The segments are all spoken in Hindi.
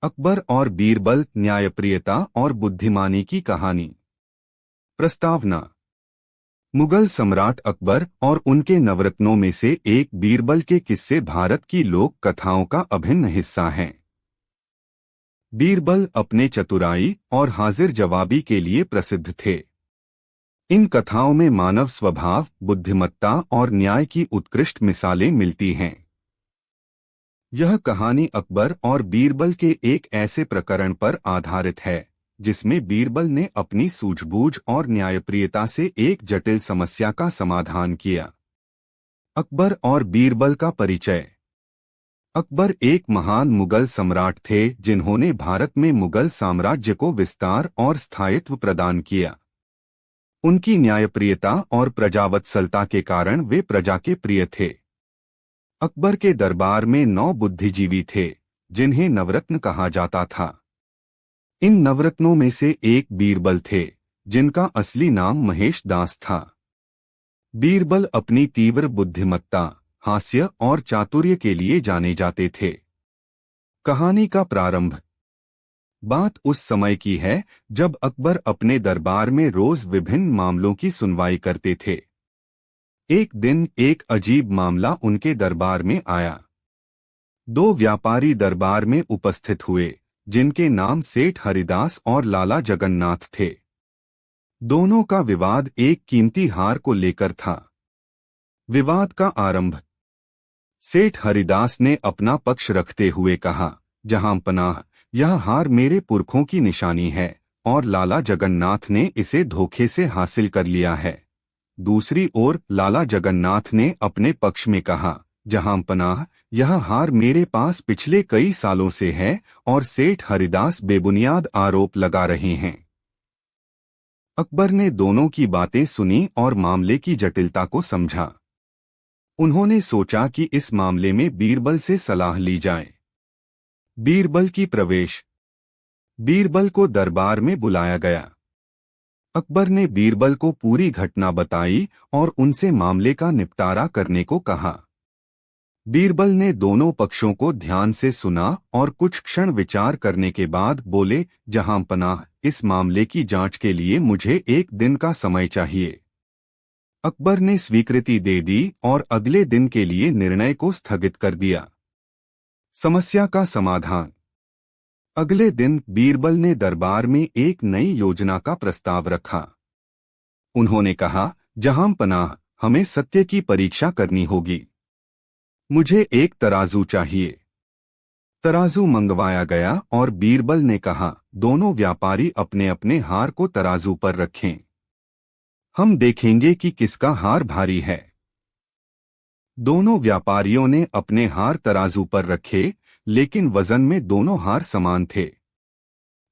अकबर और बीरबल, न्यायप्रियता और बुद्धिमानी की कहानी। प्रस्तावना। मुगल सम्राट अकबर और उनके नवरत्नों में से एक बीरबल के किस्से भारत की लोक कथाओं का अभिन्न हिस्सा हैं। बीरबल अपने चतुराई और हाजिर जवाबी के लिए प्रसिद्ध थे। इन कथाओं में मानव स्वभाव, बुद्धिमत्ता और न्याय की उत्कृष्ट मिसालें मिलती हैं। यह कहानी अकबर और बीरबल के एक ऐसे प्रकरण पर आधारित है जिसमें बीरबल ने अपनी सूझबूझ और न्यायप्रियता से एक जटिल समस्या का समाधान किया। अकबर और बीरबल का परिचय। अकबर एक महान मुगल सम्राट थे जिन्होंने भारत में मुगल साम्राज्य को विस्तार और स्थायित्व प्रदान किया। उनकी न्यायप्रियता और प्रजावत्सलता के कारण वे प्रजा के प्रिय थे। अकबर के दरबार में 9 बुद्धिजीवी थे जिन्हें नवरत्न कहा जाता था। इन नवरत्नों में से एक बीरबल थे जिनका असली नाम महेश दास था। बीरबल अपनी तीव्र बुद्धिमत्ता, हास्य और चातुर्य के लिए जाने जाते थे। कहानी का प्रारंभ। बात उस समय की है जब अकबर अपने दरबार में रोज विभिन्न मामलों की सुनवाई करते थे। एक दिन एक अजीब मामला उनके दरबार में आया। 2 व्यापारी दरबार में उपस्थित हुए जिनके नाम सेठ हरिदास और लाला जगन्नाथ थे। दोनों का विवाद एक कीमती हार को लेकर था। विवाद का आरंभ। सेठ हरिदास ने अपना पक्ष रखते हुए कहा, जहांपनाह, यह हार मेरे पुरखों की निशानी है और लाला जगन्नाथ ने इसे धोखे से हासिल कर लिया है। दूसरी ओर लाला जगन्नाथ ने अपने पक्ष में कहा, जहांपनाह, यह हार मेरे पास पिछले कई सालों से है और सेठ हरिदास बेबुनियाद आरोप लगा रहे हैं। अकबर ने दोनों की बातें सुनी और मामले की जटिलता को समझा। उन्होंने सोचा कि इस मामले में बीरबल से सलाह ली जाए। बीरबल की प्रवेश। बीरबल को दरबार में बुलाया गया। अकबर ने बीरबल को पूरी घटना बताई और उनसे मामले का निपटारा करने को कहा। बीरबल ने दोनों पक्षों को ध्यान से सुना और कुछ क्षण विचार करने के बाद बोले, जहांपनाह, इस मामले की जांच के लिए मुझे 1 दिन का समय चाहिए। अकबर ने स्वीकृति दे दी और अगले दिन के लिए निर्णय को स्थगित कर दिया। समस्या का समाधान। अगले दिन बीरबल ने दरबार में एक नई योजना का प्रस्ताव रखा। उन्होंने कहा, जहांपनाह, हमें सत्य की परीक्षा करनी होगी। मुझे एक तराजू चाहिए। तराजू मंगवाया गया और बीरबल ने कहा, दोनों व्यापारी अपने अपने हार को तराजू पर रखें। हम देखेंगे कि किसका हार भारी है। दोनों व्यापारियों ने अपने हार तराजू पर रखे, लेकिन वजन में दोनों हार समान थे।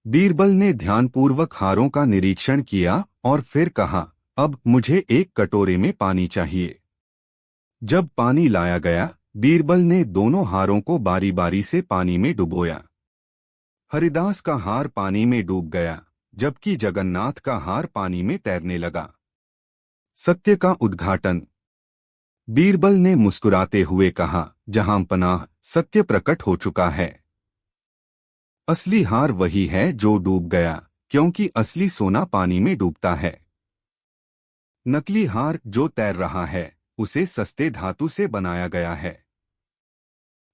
बीरबल ने ध्यानपूर्वक हारों का निरीक्षण किया और फिर कहा, अब मुझे एक कटोरे में पानी चाहिए। जब पानी लाया गया, बीरबल ने दोनों हारों को बारी बारी से पानी में डुबोया। हरिदास का हार पानी में डूब गया, जबकि जगन्नाथ का हार पानी में तैरने लगा। सत्य का उद्घाटन। बीरबल ने मुस्कुराते हुए कहा, जहांपनाह, सत्य प्रकट हो चुका है। असली हार वही है जो डूब गया, क्योंकि असली सोना पानी में डूबता है। नकली हार जो तैर रहा है, उसे सस्ते धातु से बनाया गया है।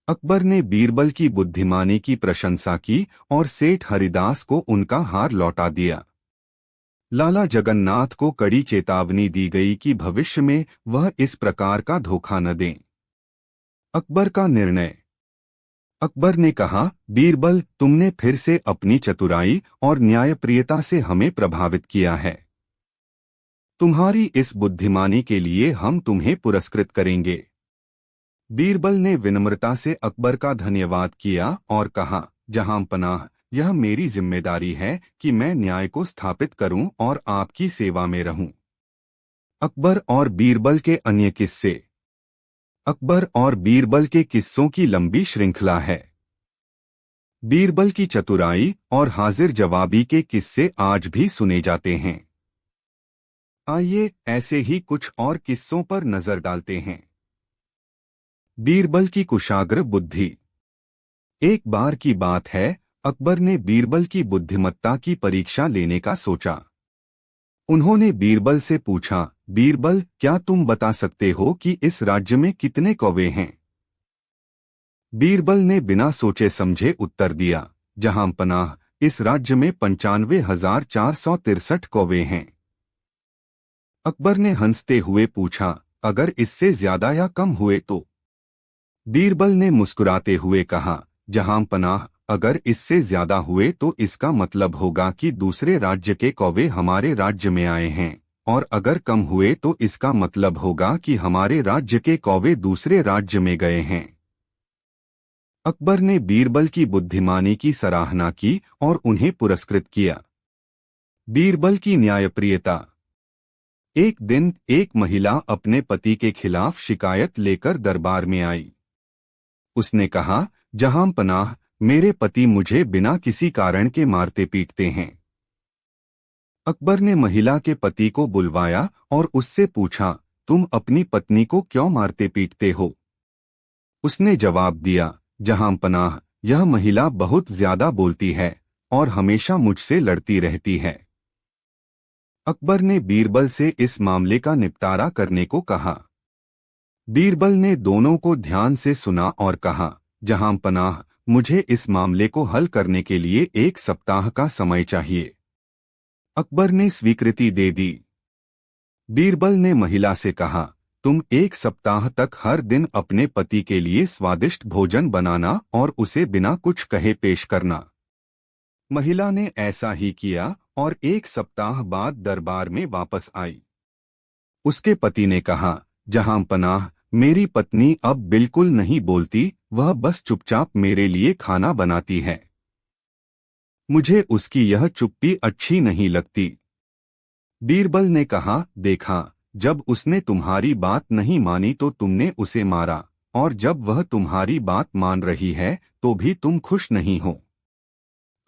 अकबर ने बीरबल की बुद्धिमानी की प्रशंसा की और सेठ हरिदास को उनका हार लौटा दिया। लाला जगन्नाथ को कड़ी चेतावनी दी गई कि भविष्य में वह इस प्रकार का धोखा न दें। अकबर का निर्णय। अकबर ने कहा, बीरबल, तुमने फिर से अपनी चतुराई और न्यायप्रियता से हमें प्रभावित किया है। तुम्हारी इस बुद्धिमानी के लिए हम तुम्हें पुरस्कृत करेंगे। बीरबल ने विनम्रता से अकबर का धन्यवाद किया और कहा, जहांपनाह, यह मेरी जिम्मेदारी है कि मैं न्याय को स्थापित करूं और आपकी सेवा में रहूं। अकबर और बीरबल के अन्य किस्से। अकबर और बीरबल के किस्सों की लंबी श्रृंखला है। बीरबल की चतुराई और हाजिर जवाबी के किस्से आज भी सुने जाते हैं। आइए ऐसे ही कुछ और किस्सों पर नजर डालते हैं। बीरबल की कुशाग्र बुद्धि। एक बार की बात है, अकबर ने बीरबल की बुद्धिमत्ता की परीक्षा लेने का सोचा। उन्होंने बीरबल से पूछा, बीरबल, क्या तुम बता सकते हो कि इस राज्य में कितने कौवे हैं? बीरबल ने बिना सोचे समझे उत्तर दिया, जहां पनाह, इस राज्य में 95,463 कौवे हैं। अकबर ने हंसते हुए पूछा, अगर इससे ज्यादा या कम हुए तो? बीरबल ने मुस्कुराते हुए कहा, जहां पनाह, अगर इससे ज्यादा हुए तो इसका मतलब होगा कि दूसरे राज्य के कौवे हमारे राज्य में आए हैं, और अगर कम हुए तो इसका मतलब होगा कि हमारे राज्य के कौवे दूसरे राज्य में गए हैं। अकबर ने बीरबल की बुद्धिमानी की सराहना की और उन्हें पुरस्कृत किया। बीरबल की न्यायप्रियता। एक दिन एक महिला अपने पति के खिलाफ शिकायत लेकर दरबार में आई। उसने कहा, जहां पनाह, मेरे पति मुझे बिना किसी कारण के मारते पीटते हैं। अकबर ने महिला के पति को बुलवाया और उससे पूछा, तुम अपनी पत्नी को क्यों मारते पीटते हो? उसने जवाब दिया, जहां पनाह, यह महिला बहुत ज्यादा बोलती है और हमेशा मुझसे लड़ती रहती है। अकबर ने बीरबल से इस मामले का निपटारा करने को कहा। बीरबल ने दोनों को ध्यान से सुना और कहा, जहां पनाह, मुझे इस मामले को हल करने के लिए 1 सप्ताह का समय चाहिए। अकबर ने स्वीकृति दे दी। बीरबल ने महिला से कहा, तुम 1 सप्ताह तक हर दिन अपने पति के लिए स्वादिष्ट भोजन बनाना और उसे बिना कुछ कहे पेश करना। महिला ने ऐसा ही किया और 1 सप्ताह बाद दरबार में वापस आई। उसके पति ने कहा, जहां पनाह, मेरी पत्नी अब बिल्कुल नहीं बोलती, वह बस चुपचाप मेरे लिए खाना बनाती है। मुझे उसकी यह चुप्पी अच्छी नहीं लगती। बीरबल ने कहा, देखा, जब उसने तुम्हारी बात नहीं मानी तो तुमने उसे मारा, और जब वह तुम्हारी बात मान रही है तो भी तुम खुश नहीं हो।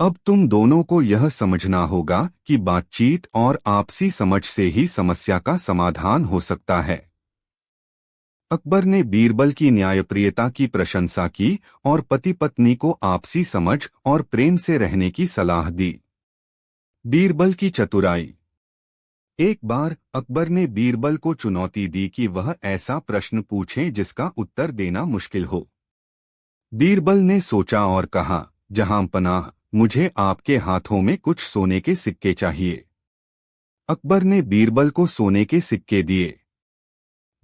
अब तुम दोनों को यह समझना होगा कि बातचीत और आपसी समझ से ही समस्या का समाधान हो सकता है। अकबर ने बीरबल की न्यायप्रियता की प्रशंसा की और पति पत्नी को आपसी समझ और प्रेम से रहने की सलाह दी। बीरबल की चतुराई। एक बार अकबर ने बीरबल को चुनौती दी कि वह ऐसा प्रश्न पूछे जिसका उत्तर देना मुश्किल हो। बीरबल ने सोचा और कहा, जहां पनाह, मुझे आपके हाथों में कुछ सोने के सिक्के चाहिए। अकबर ने बीरबल को सोने के सिक्के दिए।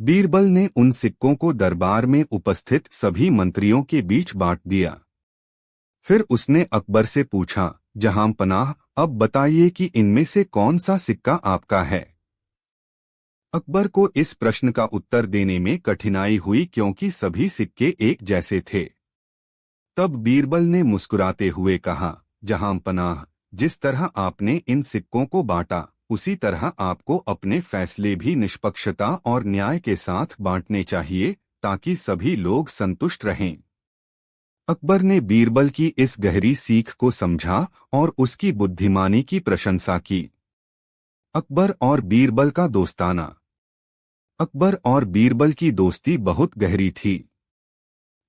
बीरबल ने उन सिक्कों को दरबार में उपस्थित सभी मंत्रियों के बीच बांट दिया। फिर उसने अकबर से पूछा, जहां पनाह, अब बताइए कि इनमें से कौन सा सिक्का आपका है? अकबर को इस प्रश्न का उत्तर देने में कठिनाई हुई क्योंकि सभी सिक्के एक जैसे थे। तब बीरबल ने मुस्कुराते हुए कहा, जहां पनाह, जिस तरह आपने इन सिक्कों को बांटा, उसी तरह आपको अपने फैसले भी निष्पक्षता और न्याय के साथ बांटने चाहिए, ताकि सभी लोग संतुष्ट रहें। अकबर ने बीरबल की इस गहरी सीख को समझा और उसकी बुद्धिमानी की प्रशंसा की। अकबर और बीरबल का दोस्ताना। अकबर और बीरबल की दोस्ती बहुत गहरी थी।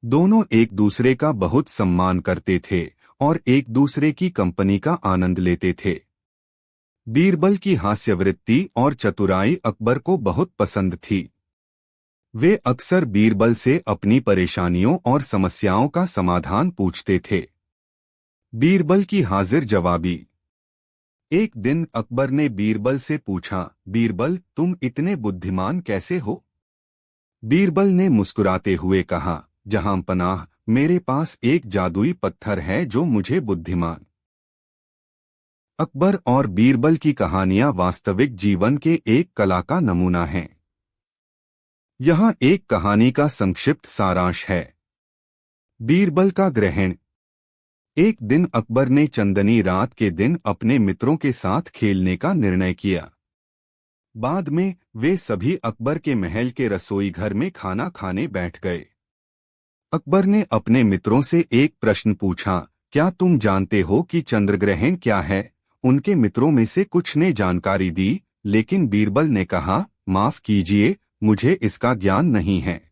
दोनों एक दूसरे का बहुत सम्मान करते थे और एक दूसरे की कंपनी का आनंद लेते थे। बीरबल की हास्यवृत्ति और चतुराई अकबर को बहुत पसंद थी। वे अक्सर बीरबल से अपनी परेशानियों और समस्याओं का समाधान पूछते थे। बीरबल की हाजिर जवाबी। एक दिन अकबर ने बीरबल से पूछा, बीरबल, तुम इतने बुद्धिमान कैसे हो? बीरबल ने मुस्कुराते हुए कहा, जहां पनाह, मेरे पास एक जादुई पत्थर है जो मुझे बुद्धिमान। अकबर और बीरबल की कहानियां वास्तविक जीवन के एक कला का नमूना हैं। यहाँ एक कहानी का संक्षिप्त सारांश है। बीरबल का ग्रहण। एक दिन अकबर ने चंदनी रात के दिन अपने मित्रों के साथ खेलने का निर्णय किया। बाद में वे सभी अकबर के महल के रसोई घर में खाना खाने बैठ गए। अकबर ने अपने मित्रों से एक प्रश्न पूछा, क्या तुम जानते हो कि चंद्रग्रहण क्या है? उनके मित्रों में से कुछ ने जानकारी दी, लेकिन बीरबल ने कहा, माफ कीजिए, मुझे इसका ज्ञान नहीं है।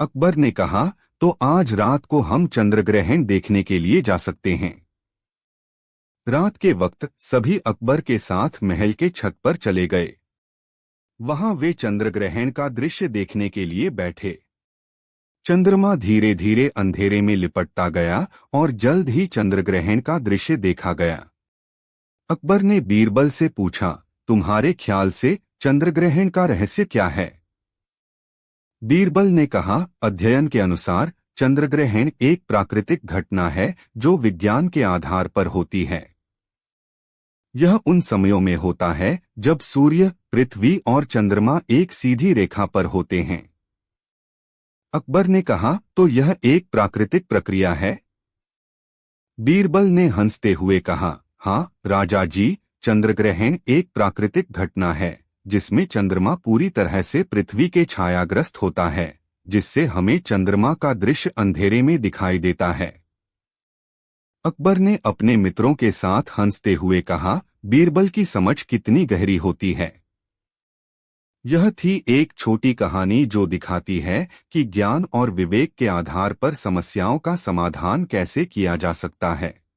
अकबर ने कहा, तो आज रात को हम चंद्रग्रहण देखने के लिए जा सकते हैं। रात के वक्त सभी अकबर के साथ महल के छत पर चले गए। वहां वे चंद्रग्रहण का दृश्य देखने के लिए बैठे। चंद्रमा धीरे धीरे अंधेरे में लिपटता गया और जल्द ही चंद्रग्रहण का दृश्य देखा गया। अकबर ने बीरबल से पूछा, तुम्हारे ख्याल से चंद्रग्रहण का रहस्य क्या है? बीरबल ने कहा, अध्ययन के अनुसार चंद्रग्रहण एक प्राकृतिक घटना है जो विज्ञान के आधार पर होती है। यह उन समयों में होता है जब सूर्य, पृथ्वी और चंद्रमा एक सीधी रेखा पर होते हैं। अकबर ने कहा, तो यह एक प्राकृतिक प्रक्रिया है? बीरबल ने हंसते हुए कहा, हाँ राजा जी, चंद्रग्रहण एक प्राकृतिक घटना है जिसमें चंद्रमा पूरी तरह से पृथ्वी के छायाग्रस्त होता है, जिससे हमें चंद्रमा का दृश्य अंधेरे में दिखाई देता है। अकबर ने अपने मित्रों के साथ हंसते हुए कहा, बीरबल की समझ कितनी गहरी होती है। यह थी एक छोटी कहानी जो दिखाती है कि ज्ञान और विवेक के आधार पर समस्याओं का समाधान कैसे किया जा सकता है।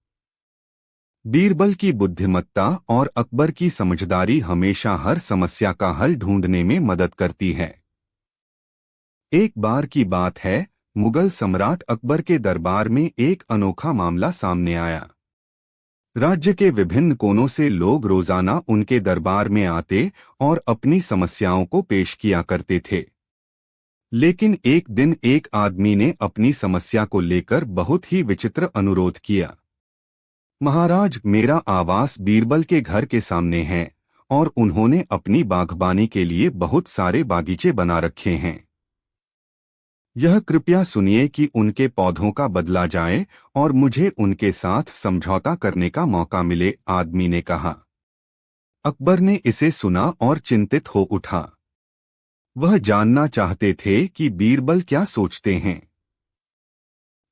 बीरबल की बुद्धिमत्ता और अकबर की समझदारी हमेशा हर समस्या का हल ढूंढने में मदद करती है। एक बार की बात है, मुगल सम्राट अकबर के दरबार में एक अनोखा मामला सामने आया। राज्य के विभिन्न कोनों से लोग रोजाना उनके दरबार में आते और अपनी समस्याओं को पेश किया करते थे। लेकिन एक दिन एक आदमी ने अपनी समस्या को लेकर बहुत ही विचित्र अनुरोध किया। महाराज, मेरा आवास बीरबल के घर के सामने है और उन्होंने अपनी बागबानी के लिए बहुत सारे बागीचे बना रखे हैं। यह कृपया सुनिए कि उनके पौधों का बदला जाए और मुझे उनके साथ समझौता करने का मौका मिले, आदमी ने कहा। अकबर ने इसे सुना और चिंतित हो उठा। वह जानना चाहते थे कि बीरबल क्या सोचते हैं।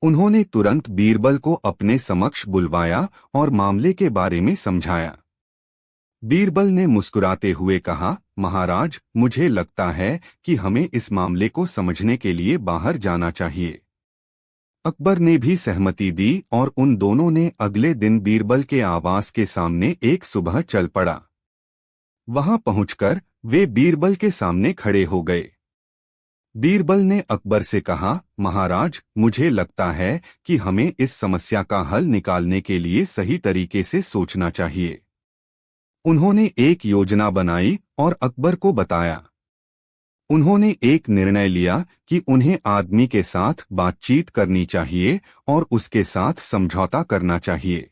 उन्होंने तुरंत बीरबल को अपने समक्ष बुलवाया और मामले के बारे में समझाया। बीरबल ने मुस्कुराते हुए कहा, महाराज, मुझे लगता है कि हमें इस मामले को समझने के लिए बाहर जाना चाहिए। अकबर ने भी सहमति दी और उन दोनों ने अगले दिन बीरबल के आवास के सामने एक सुबह चल पड़ा। वहां पहुंचकर वे बीरबल के सामने खड़े हो गए। बीरबल ने अकबर से कहा, महाराज, मुझे लगता है कि हमें इस समस्या का हल निकालने के लिए सही तरीके से सोचना चाहिए। उन्होंने एक योजना बनाई और अकबर को बताया। उन्होंने एक निर्णय लिया कि उन्हें आदमी के साथ बातचीत करनी चाहिए और उसके साथ समझौता करना चाहिए।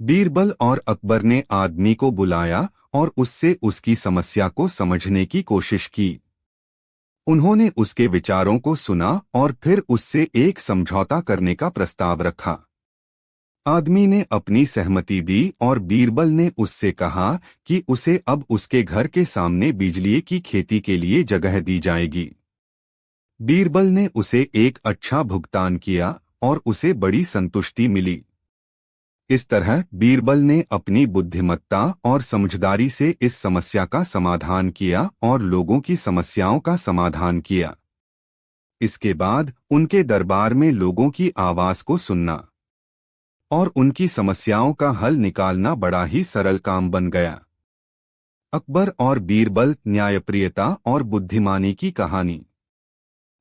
बीरबल और अकबर ने आदमी को बुलाया और उससे उसकी समस्या को समझने की कोशिश की। उन्होंने उसके विचारों को सुना और फिर उससे एक समझौता करने का प्रस्ताव रखा। आदमी ने अपनी सहमति दी और बीरबल ने उससे कहा कि उसे अब उसके घर के सामने बिजली की खेती के लिए जगह दी जाएगी। बीरबल ने उसे एक अच्छा भुगतान किया और उसे बड़ी संतुष्टि मिली। इस तरह बीरबल ने अपनी बुद्धिमत्ता और समझदारी से इस समस्या का समाधान किया और लोगों की समस्याओं का समाधान किया। इसके बाद उनके दरबार में लोगों की आवाज को सुनना और उनकी समस्याओं का हल निकालना बड़ा ही सरल काम बन गया। अकबर और बीरबल, न्यायप्रियता और बुद्धिमानी की कहानी।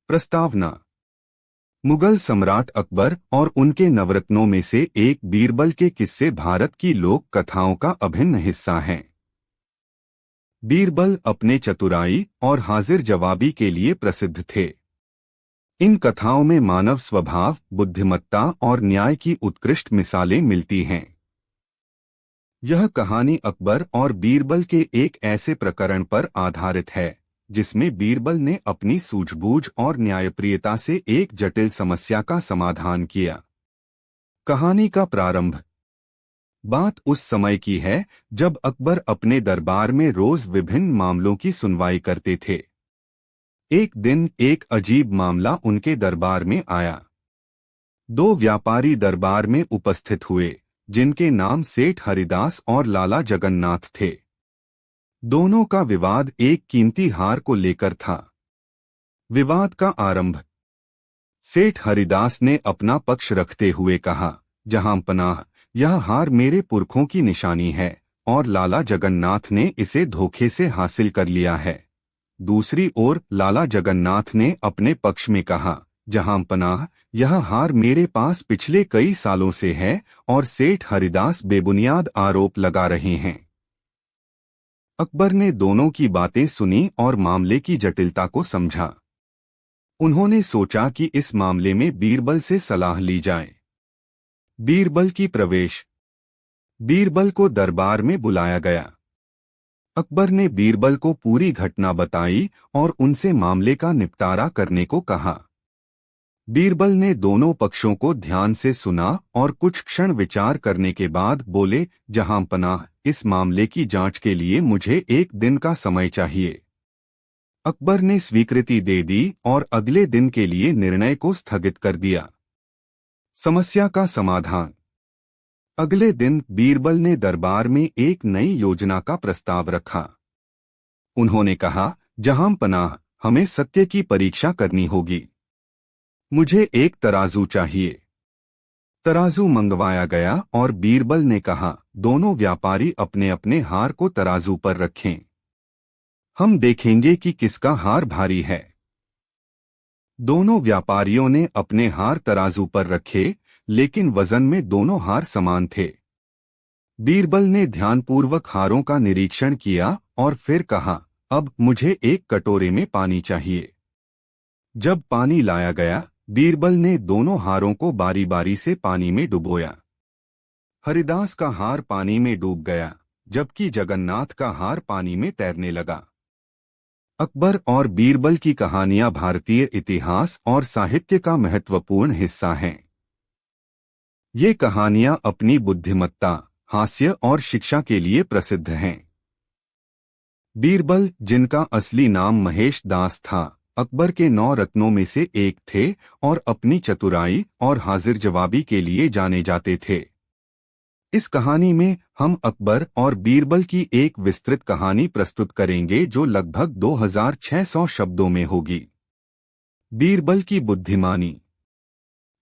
प्रस्तावना। मुगल सम्राट अकबर और उनके नवरत्नों में से एक बीरबल के किस्से भारत की लोक कथाओं का अभिन्न हिस्सा हैं। बीरबल अपने चतुराई और हाजिर जवाबी के लिए प्रसिद्ध थे। इन कथाओं में मानव स्वभाव, बुद्धिमत्ता और न्याय की उत्कृष्ट मिसालें मिलती हैं। यह कहानी अकबर और बीरबल के एक ऐसे प्रकरण पर आधारित है जिसमें बीरबल ने अपनी सूझबूझ और न्यायप्रियता से एक जटिल समस्या का समाधान किया। कहानी का प्रारंभ। बात उस समय की है जब अकबर अपने दरबार में रोज विभिन्न मामलों की सुनवाई करते थे। एक दिन एक अजीब मामला उनके दरबार में आया। दो व्यापारी दरबार में उपस्थित हुए जिनके नाम सेठ हरिदास और लाला जगन्नाथ थे। दोनों का विवाद एक कीमती हार को लेकर था। विवाद का आरंभ। सेठ हरिदास ने अपना पक्ष रखते हुए कहा, जहांपनाह, यह हार मेरे पुरखों की निशानी है और लाला जगन्नाथ ने इसे धोखे से हासिल कर लिया है। दूसरी ओर लाला जगन्नाथ ने अपने पक्ष में कहा, जहांपनाह, यह हार मेरे पास पिछले कई सालों से है और सेठ हरिदास बेबुनियाद आरोप लगा रहे हैं। अकबर ने दोनों की बातें सुनी और मामले की जटिलता को समझा। उन्होंने सोचा कि इस मामले में बीरबल से सलाह ली जाए। बीरबल की प्रवेश। बीरबल को दरबार में बुलाया गया। अकबर ने बीरबल को पूरी घटना बताई और उनसे मामले का निपटारा करने को कहा। बीरबल ने दोनों पक्षों को ध्यान से सुना और कुछ क्षण विचार करने के बाद बोले, जहांपनाह, इस मामले की जांच के लिए मुझे 1 दिन का समय चाहिए। अकबर ने स्वीकृति दे दी और अगले दिन के लिए निर्णय को स्थगित कर दिया। समस्या का समाधान। अगले दिन बीरबल ने दरबार में एक नई योजना का प्रस्ताव रखा। उन्होंने कहा, जहांपनाह, हमें सत्य की परीक्षा करनी होगी। मुझे एक तराजू चाहिए। तराजू मंगवाया गया और बीरबल ने कहा, दोनों व्यापारी अपने अपने हार को तराजू पर रखें। हम देखेंगे कि किसका हार भारी है। दोनों व्यापारियों ने अपने हार तराजू पर रखे, लेकिन वजन में दोनों हार समान थे। बीरबल ने ध्यानपूर्वक हारों का निरीक्षण किया और फिर कहा, अब मुझे एक कटोरे में पानी चाहिए। जब पानी लाया गया, बीरबल ने दोनों हारों को बारी बारी से पानी में डुबोया। हरिदास का हार पानी में डूब गया, जबकि जगन्नाथ का हार पानी में तैरने लगा। अकबर और बीरबल की कहानियां भारतीय इतिहास और साहित्य का महत्वपूर्ण हिस्सा हैं। ये कहानियां अपनी बुद्धिमत्ता, हास्य और शिक्षा के लिए प्रसिद्ध हैं। बीरबल, जिनका असली नाम महेश दास था, अकबर के 9 रत्नों में से एक थे और अपनी चतुराई और हाजिर जवाबी के लिए जाने जाते थे। इस कहानी में हम अकबर और बीरबल की एक विस्तृत कहानी प्रस्तुत करेंगे जो लगभग 2600 शब्दों में होगी। बीरबल की बुद्धिमानी।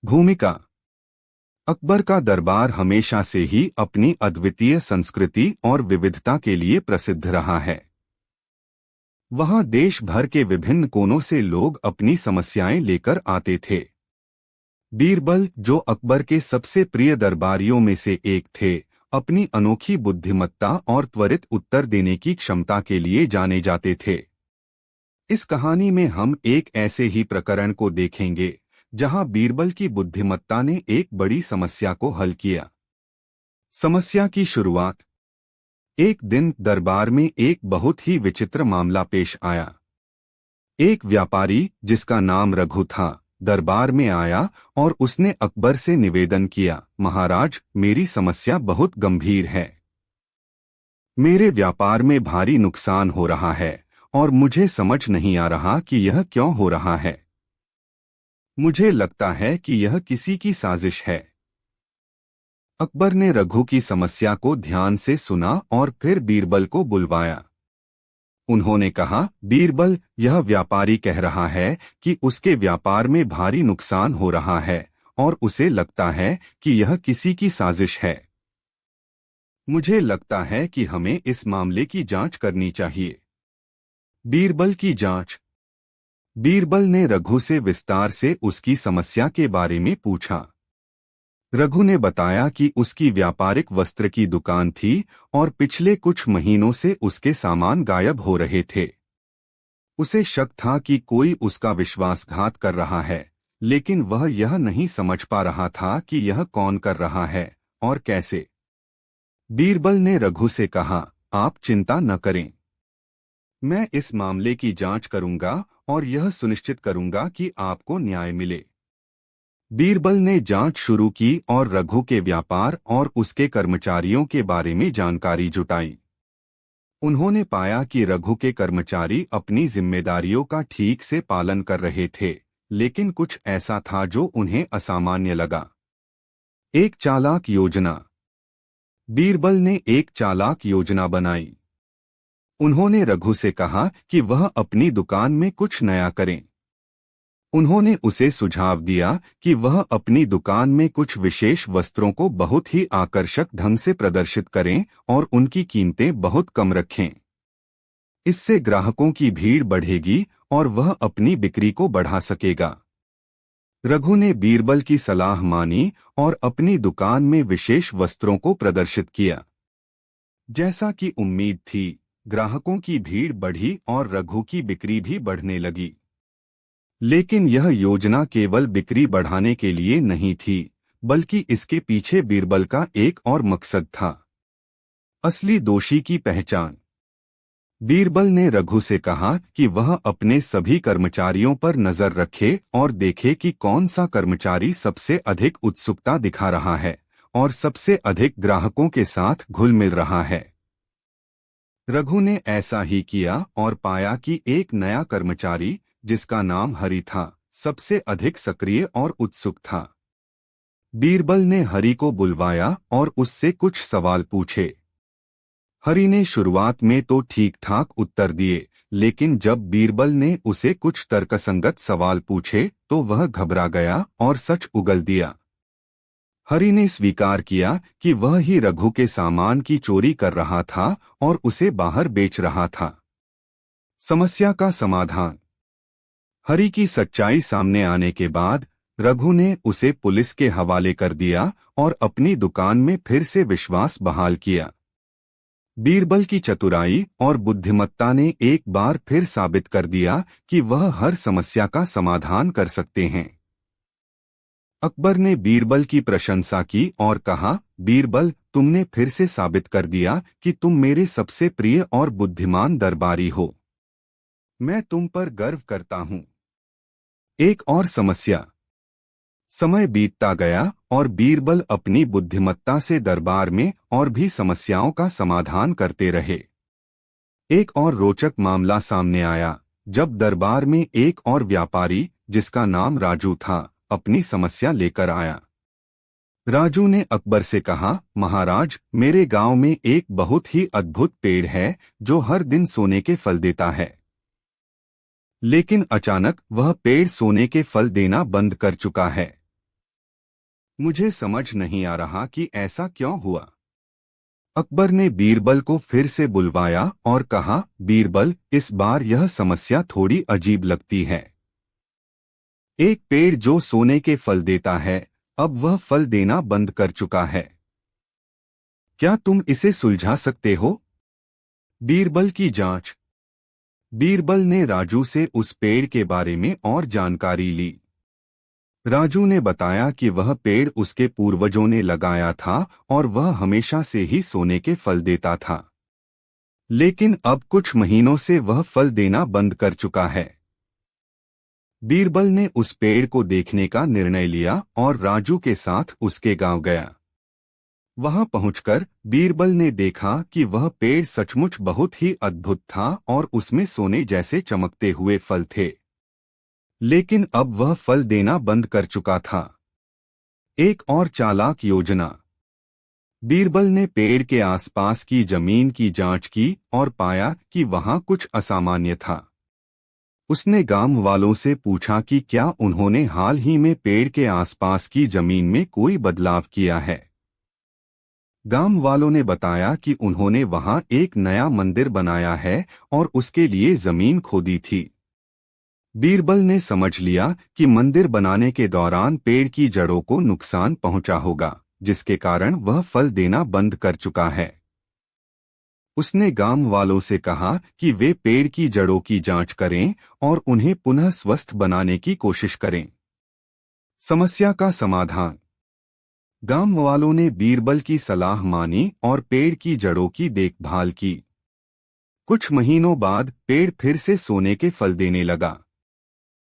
भूमिका। अकबर का दरबार हमेशा से ही अपनी अद्वितीय संस्कृति और विविधता के लिए प्रसिद्ध रहा है। वहां देश भर के विभिन्न कोनों से लोग अपनी समस्याएं लेकर आते थे। बीरबल, जो अकबर के सबसे प्रिय दरबारियों में से एक थे, अपनी अनोखी बुद्धिमत्ता और त्वरित उत्तर देने की क्षमता के लिए जाने जाते थे। इस कहानी में हम एक ऐसे ही प्रकरण को देखेंगे जहां बीरबल की बुद्धिमत्ता ने एक बड़ी समस्या को हल किया। समस्या की शुरुआत। एक दिन दरबार में एक बहुत ही विचित्र मामला पेश आया। एक व्यापारी, जिसका नाम रघु था, दरबार में आया और उसने अकबर से निवेदन किया, महाराज, मेरी समस्या बहुत गंभीर है। मेरे व्यापार में भारी नुकसान हो रहा है और मुझे समझ नहीं आ रहा कि यह क्यों हो रहा है। मुझे लगता है कि यह किसी की साजिश है। अकबर ने रघु की समस्या को ध्यान से सुना और फिर बीरबल को बुलवाया। उन्होंने कहा, बीरबल, यह व्यापारी कह रहा है कि उसके व्यापार में भारी नुकसान हो रहा है और उसे लगता है कि यह किसी की साजिश है। मुझे लगता है कि हमें इस मामले की जांच करनी चाहिए। बीरबल की जांच। बीरबल ने रघु से विस्तार से उसकी समस्या के बारे में पूछा। रघु ने बताया कि उसकी व्यापारिक वस्त्र की दुकान थी और पिछले कुछ महीनों से उसके सामान गायब हो रहे थे। उसे शक था कि कोई उसका विश्वासघात कर रहा है, लेकिन वह यह नहीं समझ पा रहा था कि यह कौन कर रहा है और कैसे। बीरबल ने रघु से कहा, आप चिंता न करें। मैं इस मामले की जांच करूंगा और यह सुनिश्चित करूंगा कि आपको न्याय मिले। बीरबल ने जांच शुरू की और रघु के व्यापार और उसके कर्मचारियों के बारे में जानकारी जुटाई। उन्होंने पाया कि रघु के कर्मचारी अपनी जिम्मेदारियों का ठीक से पालन कर रहे थे, लेकिन कुछ ऐसा था जो उन्हें असामान्य लगा। एक चालाक योजना। बीरबल ने एक चालाक योजना बनाई। उन्होंने रघु से कहा कि वह अपनी दुकान में कुछ नया करें। उन्होंने उसे सुझाव दिया कि वह अपनी दुकान में कुछ विशेष वस्त्रों को बहुत ही आकर्षक ढंग से प्रदर्शित करें और उनकी कीमतें बहुत कम रखें। इससे ग्राहकों की भीड़ बढ़ेगी और वह अपनी बिक्री को बढ़ा सकेगा। रघु ने बीरबल की सलाह मानी और अपनी दुकान में विशेष वस्त्रों को प्रदर्शित किया। जैसा कि उम्मीद थी, ग्राहकों की भीड़ बढ़ी और रघु की बिक्री भी बढ़ने लगी। लेकिन यह योजना केवल बिक्री बढ़ाने के लिए नहीं थी, बल्कि इसके पीछे बीरबल का एक और मकसद था, असली दोषी की पहचान। बीरबल ने रघु से कहा कि वह अपने सभी कर्मचारियों पर नजर रखे और देखे कि कौन सा कर्मचारी सबसे अधिक उत्सुकता दिखा रहा है और सबसे अधिक ग्राहकों के साथ घुल मिल रहा है। रघु ने ऐसा ही किया और पाया कि एक नया कर्मचारी, जिसका नाम हरि था, सबसे अधिक सक्रिय और उत्सुक था। बीरबल ने हरि को बुलवाया और उससे कुछ सवाल पूछे। हरि ने शुरुआत में तो ठीक ठाक उत्तर दिए, लेकिन जब बीरबल ने उसे कुछ तर्कसंगत सवाल पूछे तो वह घबरा गया और सच उगल दिया। हरि ने स्वीकार किया कि वह ही रघु के सामान की चोरी कर रहा था और उसे बाहर बेच रहा था। समस्या का समाधान। हरि की सच्चाई सामने आने के बाद रघु ने उसे पुलिस के हवाले कर दिया और अपनी दुकान में फिर से विश्वास बहाल किया। बीरबल की चतुराई और बुद्धिमत्ता ने एक बार फिर साबित कर दिया कि वह हर समस्या का समाधान कर सकते हैं। अकबर ने बीरबल की प्रशंसा की और कहा, बीरबल, तुमने फिर से साबित कर दिया कि तुम मेरे सबसे प्रिय और बुद्धिमान दरबारी हो। मैं तुम पर गर्व करता हूं। एक और समस्या। समय बीतता गया और बीरबल अपनी बुद्धिमत्ता से दरबार में और भी समस्याओं का समाधान करते रहे। एक और रोचक मामला सामने आया जब दरबार में एक और व्यापारी, जिसका नाम राजू था, अपनी समस्या लेकर आया। राजू ने अकबर से कहा, महाराज, मेरे गांव में एक बहुत ही अद्भुत पेड़ है जो हर दिन सोने के फल देता है। लेकिन अचानक वह पेड़ सोने के फल देना बंद कर चुका है। मुझे समझ नहीं आ रहा कि ऐसा क्यों हुआ। अकबर ने बीरबल को फिर से बुलवाया और कहा, बीरबल, इस बार यह समस्या थोड़ी अजीब लगती है। एक पेड़ जो सोने के फल देता है, अब वह फल देना बंद कर चुका है। क्या तुम इसे सुलझा सकते हो? बीरबल की जांच। बीरबल ने राजू से उस पेड़ के बारे में और जानकारी ली। राजू ने बताया कि वह पेड़ उसके पूर्वजों ने लगाया था और वह हमेशा से ही सोने के फल देता था। लेकिन अब कुछ महीनों से वह फल देना बंद कर चुका है। बीरबल ने उस पेड़ को देखने का निर्णय लिया और राजू के साथ उसके गांव गया। वहां पहुंचकर बीरबल ने देखा कि वह पेड़ सचमुच बहुत ही अद्भुत था और उसमें सोने जैसे चमकते हुए फल थे। लेकिन अब वह फल देना बंद कर चुका था। एक और चालाक योजना। बीरबल ने पेड़ के आसपास की जमीन की जांच की और पाया कि वहां कुछ असामान्य था। उसने गांव वालों से पूछा कि क्या उन्होंने हाल ही में पेड़ के आसपास की जमीन में कोई बदलाव किया है। गांव वालों ने बताया कि उन्होंने वहां एक नया मंदिर बनाया है और उसके लिए जमीन खोदी थी। बीरबल ने समझ लिया कि मंदिर बनाने के दौरान पेड़ की जड़ों को नुकसान पहुंचा होगा, जिसके कारण वह फल देना बंद कर चुका है। उसने गांव वालों से कहा कि वे पेड़ की जड़ों की जांच करें और उन्हें पुनः स्वस्थ बनाने की कोशिश करें। समस्या का समाधान। गांव वालों ने बीरबल की सलाह मानी और पेड़ की जड़ों की देखभाल की। कुछ महीनों बाद पेड़ फिर से सोने के फल देने लगा।